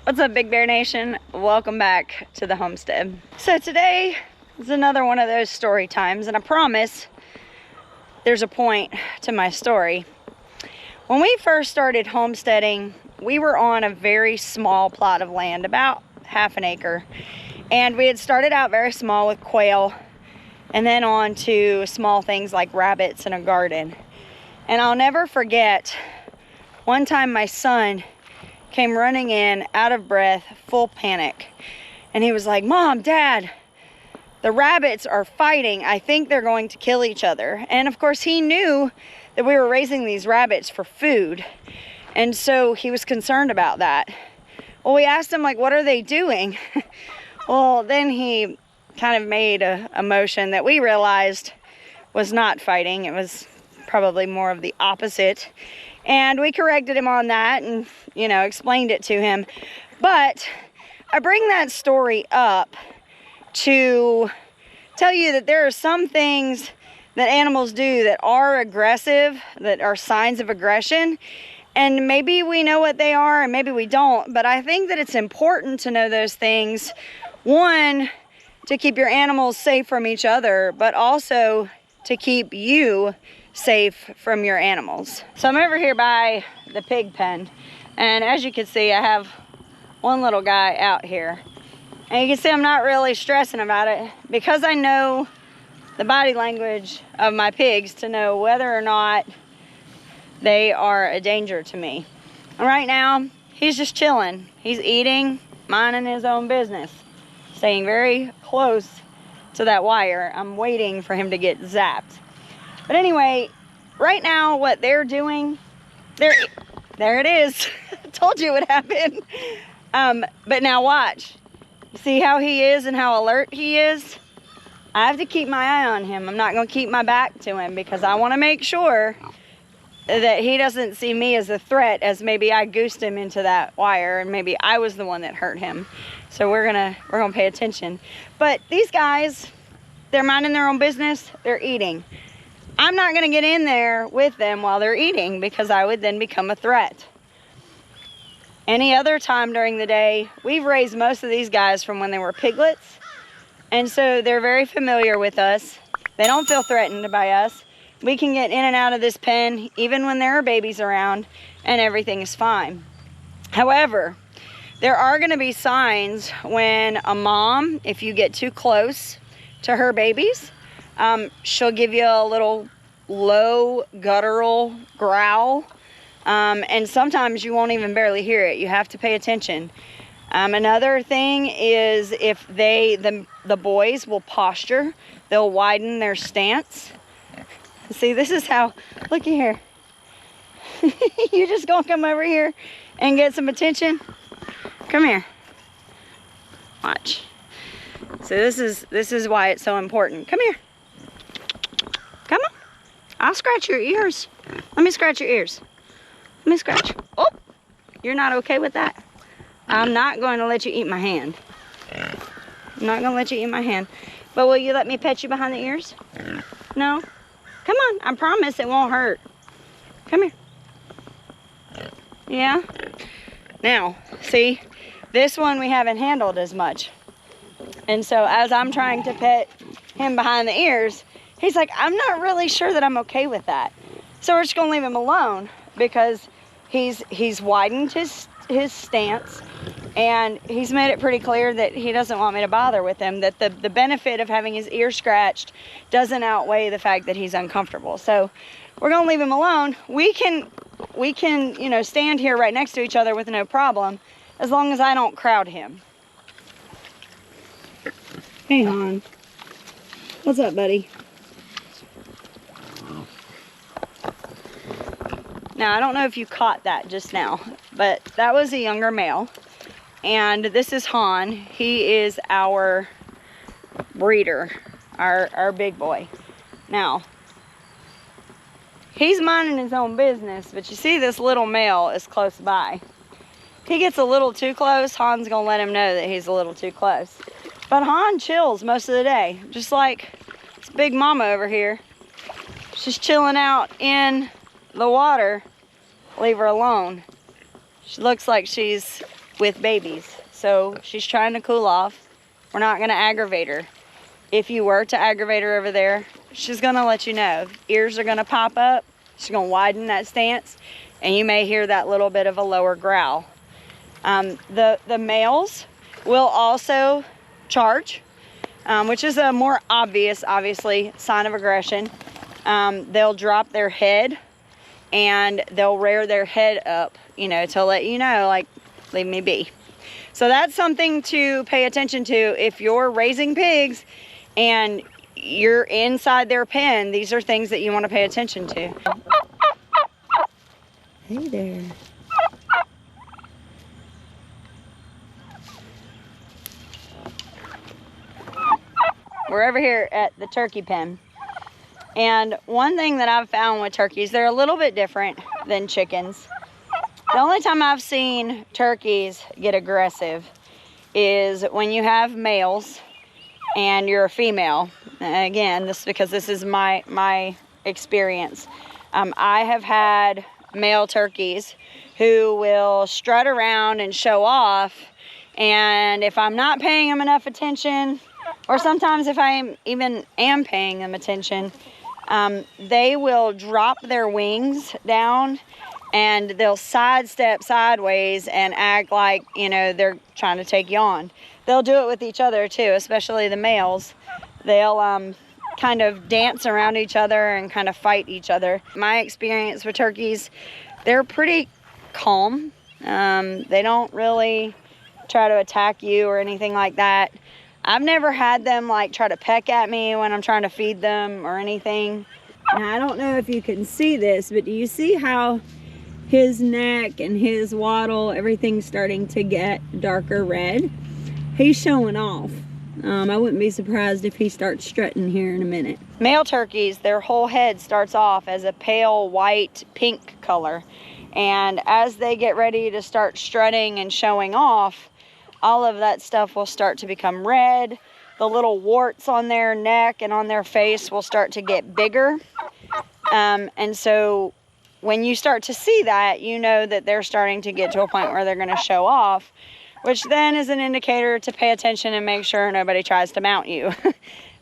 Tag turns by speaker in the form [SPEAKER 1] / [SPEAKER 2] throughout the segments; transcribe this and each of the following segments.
[SPEAKER 1] What's up, Big Bear Nation? Welcome back to the homestead. So today is another one of those story times, and I promise there's a point to my story. When we first started homesteading, we were on a very small plot of land, about half an acre. And we had started out very small with quail, and then on to small things like rabbits and a garden. And I'll never forget, one time my son came running in, out of breath, full panic. And he was like, "Mom, Dad, the rabbits are fighting. I think they're going to kill each other." And of course he knew that we were raising these rabbits for food. And so he was concerned about that. Well, we asked him, like, what are they doing? Well, then he kind of made a motion that we realized was not fighting. It was probably more of the opposite. And we corrected him on that and, you know, explained it to him. But I bring that story up to tell you that there are some things that animals do that are aggressive, that are signs of aggression. And maybe we know what they are and maybe we don't. But I think that it's important to know those things. One, to keep your animals safe from each other, but also to keep you safe from your animals. So I'm over here by the pig pen, and as you can see, I have one little guy out here, and you can see I'm not really stressing about it because I know the body language of my pigs to know whether or not they are a danger to me. And right now he's just chilling, he's eating, minding his own business, staying very close to that wire. I'm waiting for him to get zapped. But anyway, right now what they're doing, there it is. I told you it would happen. But now watch. See how he is and how alert he is? I have to keep my eye on him. I'm not going to keep my back to him because I want to make sure that he doesn't see me as a threat, as maybe I goosed him into that wire and maybe I was the one that hurt him. So we're gonna pay attention. But these guys, they're minding their own business, they're eating. I'm not gonna get in there with them while they're eating because I would then become a threat. Any other time during the day, we've raised most of these guys from when they were piglets. And so they're very familiar with us. They don't feel threatened by us. We can get in and out of this pen even when there are babies around and everything is fine. However, there are going to be signs when a mom, if you get too close to her babies, she'll give you a little low guttural growl, and sometimes you won't even barely hear it. You have to pay attention. Another thing is if the boys will posture, they'll widen their stance. See, this is how, looky here. You just gonna come over here and get some attention? Come here. Watch. So this is why it's so important. Come here. Come on. I'll scratch your ears. Let me scratch your ears. Let me scratch. Oh, you're not okay with that? I'm not going to let you eat my hand. I'm not going to let you eat my hand. But will you let me pet you behind the ears? No? Come on. I promise it won't hurt. Come here. Yeah? Now, see, this one we haven't handled as much. And so as I'm trying to pet him behind the ears, he's like, I'm not really sure that I'm okay with that. So we're just gonna leave him alone because he's widened his stance, and he's made it pretty clear that he doesn't want me to bother with him, that the benefit of having his ear scratched doesn't outweigh the fact that he's uncomfortable. So we're gonna leave him alone. We can, you know, stand here right next to each other with no problem, as long as I don't crowd him. Hey, hon. What's up, buddy? Now, I don't know if you caught that just now, but that was a younger male. And this is Han. He is our breeder, our big boy. Now, he's minding his own business, but you see this little male is close by. If he gets a little too close, Han's gonna let him know that he's a little too close. But Han chills most of the day, just like this big mama over here. She's chilling out in the water. Leave her alone. She looks like she's with babies. So she's trying to cool off. We're not gonna aggravate her. If you were to aggravate her over there, she's gonna let you know. Ears are gonna pop up, she's gonna widen that stance, and you may hear that little bit of a lower growl. The males will also charge, which is a more obvious, obviously, sign of aggression. They'll drop their head and they'll rear their head up, you know, to let you know, like, leave me be. So that's something to pay attention to if you're raising pigs and you're inside their pen. These are things that you want to pay attention to. Hey there. We're over here at the turkey pen. And one thing that I've found with turkeys, they're a little bit different than chickens. The only time I've seen turkeys get aggressive is when you have males and you're a female. Again, this is because this is my experience. I have had male turkeys who will strut around and show off, and if I'm not paying them enough attention, or sometimes if I even am paying them attention, they will drop their wings down and they'll sidestep sideways and act like, you know, they're trying to take you on. They'll do it with each other too, especially the males. They'll kind of dance around each other and kind of fight each other. My experience with turkeys, they're pretty calm. They don't really try to attack you or anything like that. I've never had them like try to peck at me when I'm trying to feed them or anything. Now, I don't know if you can see this, but do you see how his neck and his wattle, everything's starting to get darker red? He's showing off. I wouldn't be surprised if he starts strutting here in a minute. Male turkeys, their whole head starts off as a pale white pink color. And as they get ready to start strutting and showing off, all of that stuff will start to become red. The little warts on their neck and on their face will start to get bigger. And so when you start to see that, you know that they're starting to get to a point where they're going to show off, which then is an indicator to pay attention and make sure nobody tries to mount you.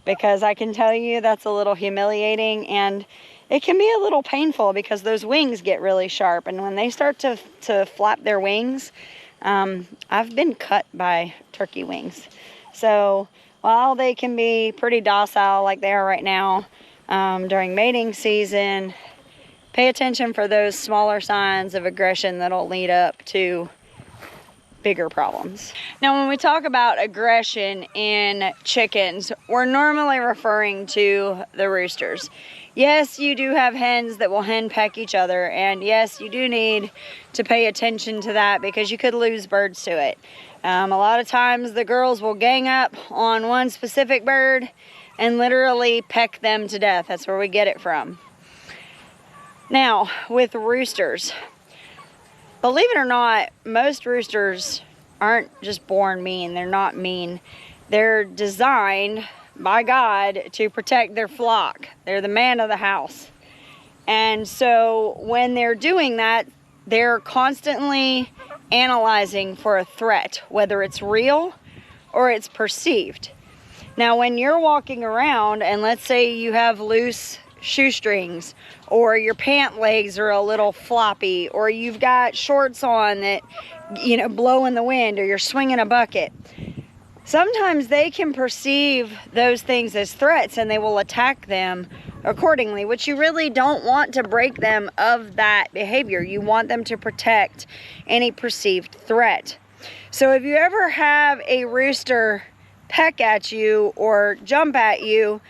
[SPEAKER 1] Because I can tell you that's a little humiliating, and it can be a little painful because those wings get really sharp. And when they start to flap their wings, I've been cut by turkey wings. So while they can be pretty docile like they are right now during mating season, pay attention for those smaller signs of aggression that'll lead up to bigger problems. Now, when we talk about aggression in chickens, we're normally referring to the roosters. Yes, you do have hens that will hen peck each other, and yes, you do need to pay attention to that because you could lose birds to it. A lot of times the girls will gang up on one specific bird and literally peck them to death. That's where we get it from. Now, with roosters, believe it or not, most roosters aren't just born mean. They're not mean. They're designed by God to protect their flock. They're the man of the house. And so when they're doing that, they're constantly analyzing for a threat, whether it's real or it's perceived. Now, when you're walking around and let's say you have loose shoestrings, or your pant legs are a little floppy, or you've got shorts on that, you know, blow in the wind, or you're swinging a bucket, sometimes they can perceive those things as threats and they will attack them accordingly, which you really don't want to break them of that behavior. You want them to protect any perceived threat. So if you ever have a rooster peck at you or jump at you,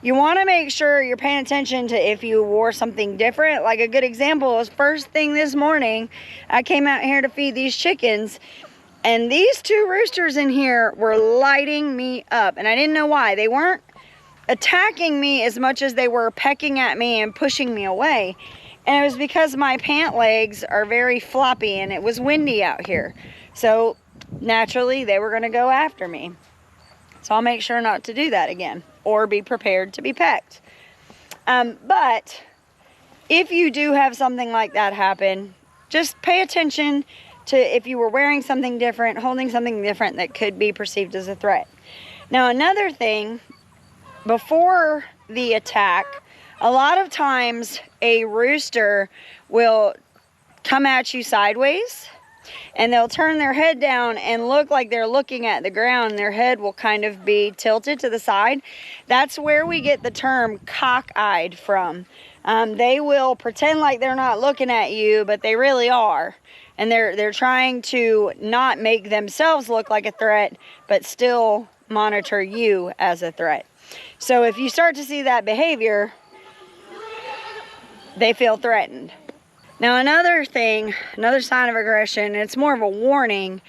[SPEAKER 1] you want to make sure you're paying attention to if you wore something different. Like a good example is first thing this morning, I came out here to feed these chickens, and these two roosters in here were lighting me up, and I didn't know why. They weren't attacking me as much as they were pecking at me and pushing me away. And it was because my pant legs are very floppy and it was windy out here. So naturally they were going to go after me. So I'll make sure not to do that again, or be prepared to be pecked. But if you do have something like that happen, just pay attention if you were wearing something different, holding something different that could be perceived as a threat. Now, another thing, before the attack, a lot of times a rooster will come at you sideways, and they'll turn their head down and look like they're looking at the ground. Their head will kind of be tilted to the side. That's where we get the term cockeyed from. They will pretend like they're not looking at you, but they really are. And they're trying to not make themselves look like a threat, but still monitor you as a threat. So if you start to see that behavior, they feel threatened. Now, another thing, another sign of aggression, and it's more of a warning,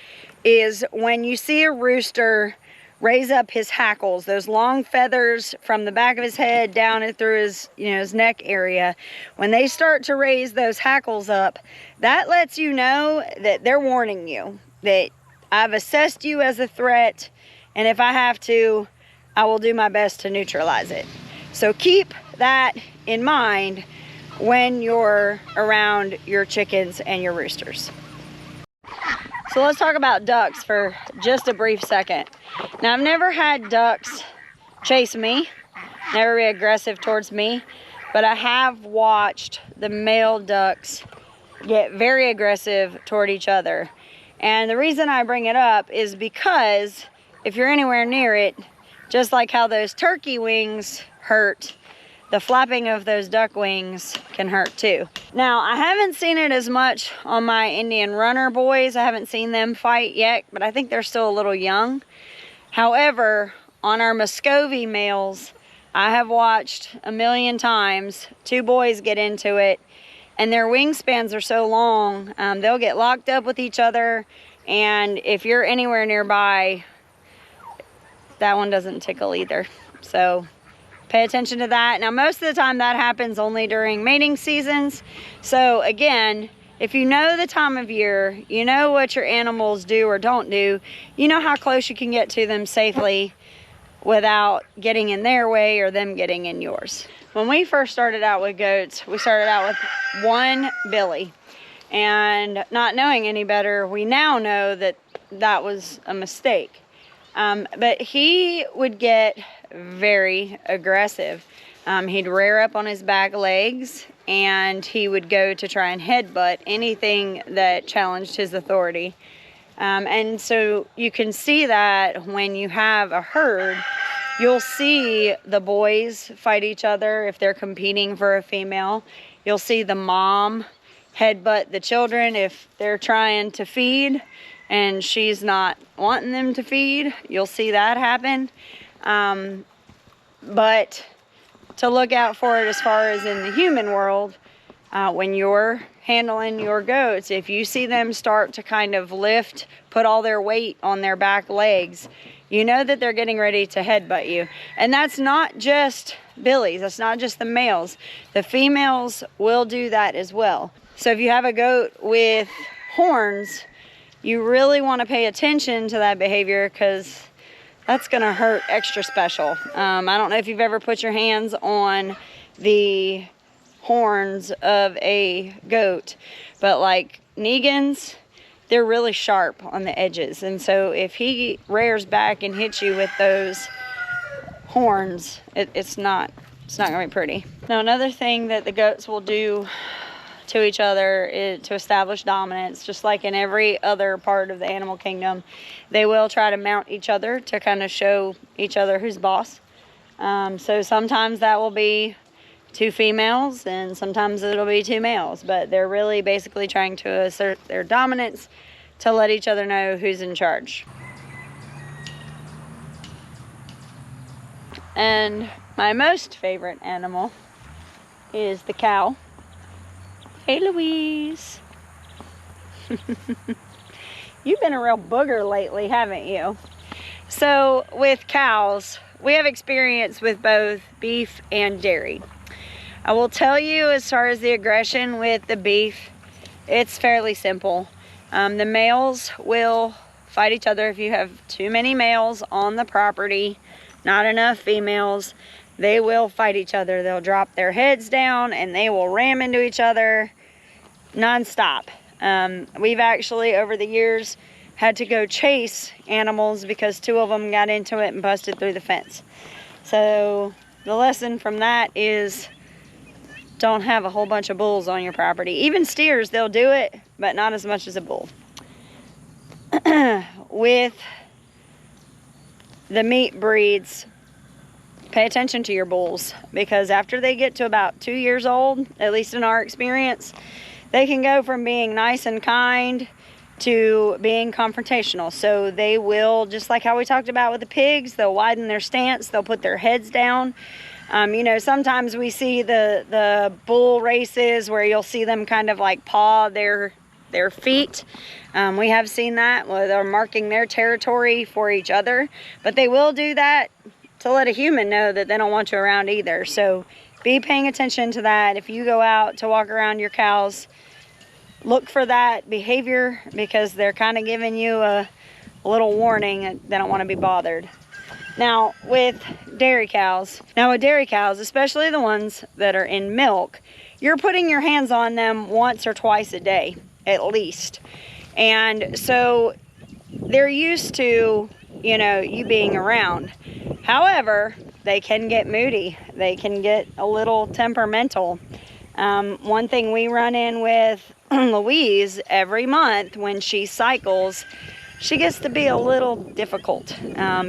[SPEAKER 1] is when you see a rooster raise up his hackles, those long feathers from the back of his head down and through his, his neck area. When they start to raise those hackles up, that lets you know that they're warning you, that I've assessed you as a threat, and if I have to, I will do my best to neutralize it. So keep that in mind when you're around your chickens and your roosters. So let's talk about ducks for just a brief second. Now, I've never had ducks chase me, never be aggressive towards me, but I have watched the male ducks get very aggressive toward each other. And the reason I bring it up is because if you're anywhere near it, just like how those turkey wings hurt, the flapping of those duck wings can hurt too. Now, I haven't seen it as much on my Indian runner boys. I haven't seen them fight yet, but I think they're still a little young. However, on our Muscovy males, I have watched a million times 2 boys get into it, and their wingspans are so long, they'll get locked up with each other, and if you're anywhere nearby, that one doesn't tickle either. So pay attention to that. Now, most of the time that happens only during mating seasons. So again, if you know the time of year, you know what your animals do or don't do, you know how close you can get to them safely without getting in their way or them getting in yours. When we first started out with goats, we started out with one Billy. And not knowing any better, we now know that that was a mistake. But he would get very aggressive. He'd rear up on his back legs, and he would go to try and headbutt anything that challenged his authority. And so you can see that when you have a herd, you'll see the boys fight each other if they're competing for a female. You'll see the mom headbutt the children if they're trying to feed and she's not wanting them to feed. You'll see that happen. But to look out for it as far as in the human world, when you're handling your goats, if you see them start to kind of lift, put all their weight on their back legs, you know that they're getting ready to headbutt you. And that's not just Billies, that's not just the males. The females will do that as well. So if you have a goat with horns, you really want to pay attention to that behavior, because that's going to hurt extra special. I don't know if you've ever put your hands on the horns of a goat, but like Negans, they're really sharp on the edges. And so if he rears back and hits you with those horns, it's not going to be pretty. Now, another thing that the goats will do to each other is to establish dominance. Just like in every other part of the animal kingdom, they will try to mount each other to kind of show each other who's boss. So sometimes that will be 2 females and sometimes it'll be 2 males, but they're really basically trying to assert their dominance to let each other know who's in charge. And my most favorite animal is the cow. Hey, Louise. You've been a real booger lately, haven't you? So with cows, we have experience with both beef and dairy. I will tell you, as far as the aggression with the beef, it's fairly simple. The males will fight each other if you have too many males on the property, not enough females. They will fight each other. They'll drop their heads down and they will ram into each other nonstop. We've actually, over the years, had to go chase animals because 2 of them got into it and busted through the fence. So the lesson from that is don't have a whole bunch of bulls on your property. Even steers, they'll do it, but not as much as a bull. With the meat breeds, pay attention to your bulls, because after they get to about 2 years old, at least in our experience, they can go from being nice and kind to being confrontational. So they will, just like how we talked about with the pigs, they'll widen their stance, they'll put their heads down. You know, sometimes we see the bull races where you'll see them kind of like paw their feet. We have seen that where they're marking their territory for each other, but they will do that to let a human know that they don't want you around either. So be paying attention to that. If you go out to walk around your cows, look for that behavior, because they're kind of giving you a little warning that they don't want to be bothered. Now with dairy cows, especially the ones that are in milk, you're putting your hands on them once or twice a day at least. And so they're used to, you know, you being around. However, they can get moody. They can get a little temperamental. One thing we run in with Louise every month when she cycles, she gets to be a little difficult.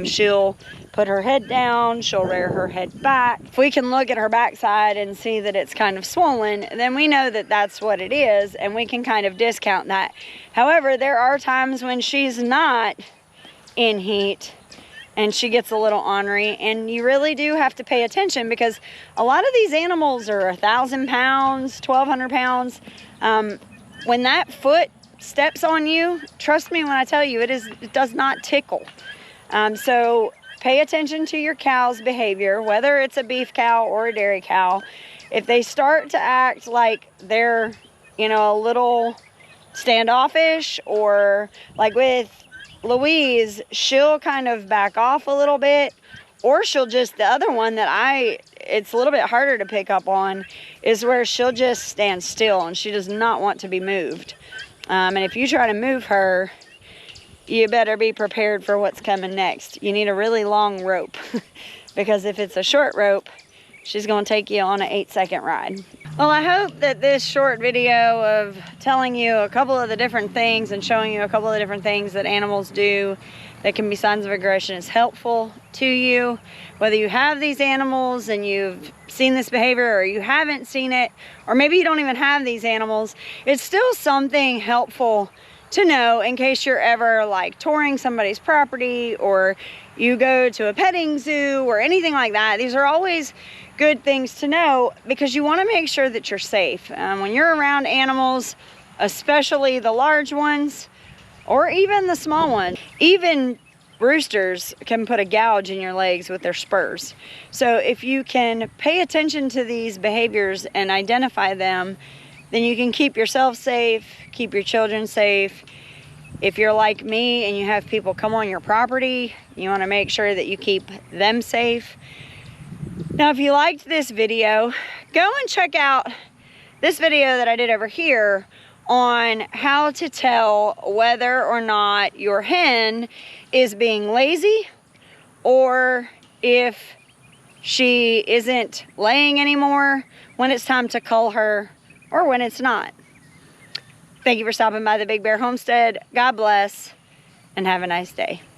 [SPEAKER 1] She'll put her head down, she'll rear her head back. If we can look at her backside and see that it's kind of swollen, then we know that that's what it is, and we can kind of discount that. However, there are times when she's not in heat and she gets a little ornery, and you really do have to pay attention, because a lot of these animals are 1,000 pounds, 1,200 pounds. When that foot steps on you, trust me when I tell you, it does not tickle. So pay attention to your cow's behavior, whether it's a beef cow or a dairy cow. If they start to act like they're, you know, a little standoffish, or like with Louise, she'll kind of back off a little bit, or she'll just, the other one that it's a little bit harder to pick up on, is where she'll just stand still and she does not want to be moved. And if you try to move her, you better be prepared for what's coming next. You need a really long rope, because if it's a short rope, she's going to take you on an 8-second ride. Well, I hope that this short video of telling you a couple of the different things and showing you a couple of different things that animals do that can be signs of aggression is helpful to you. Whether you have these animals and you've seen this behavior, or you haven't seen it, or maybe you don't even have these animals, it's still something helpful to know in case you're ever like touring somebody's property, or you go to a petting zoo or anything like that. These are always good things to know, because you want to make sure that you're safe. When you're around animals, especially the large ones, or even the small ones, even roosters can put a gouge in your legs with their spurs. So if you can pay attention to these behaviors and identify them, then you can keep yourself safe, keep your children safe. If you're like me and you have people come on your property, you want to make sure that you keep them safe. Now, if you liked this video, go and check out this video that I did over here on how to tell whether or not your hen is being lazy, or if she isn't laying anymore, when it's time to cull her, or when it's not. Thank you for stopping by the Big Bear Homestead. God bless, and have a nice day.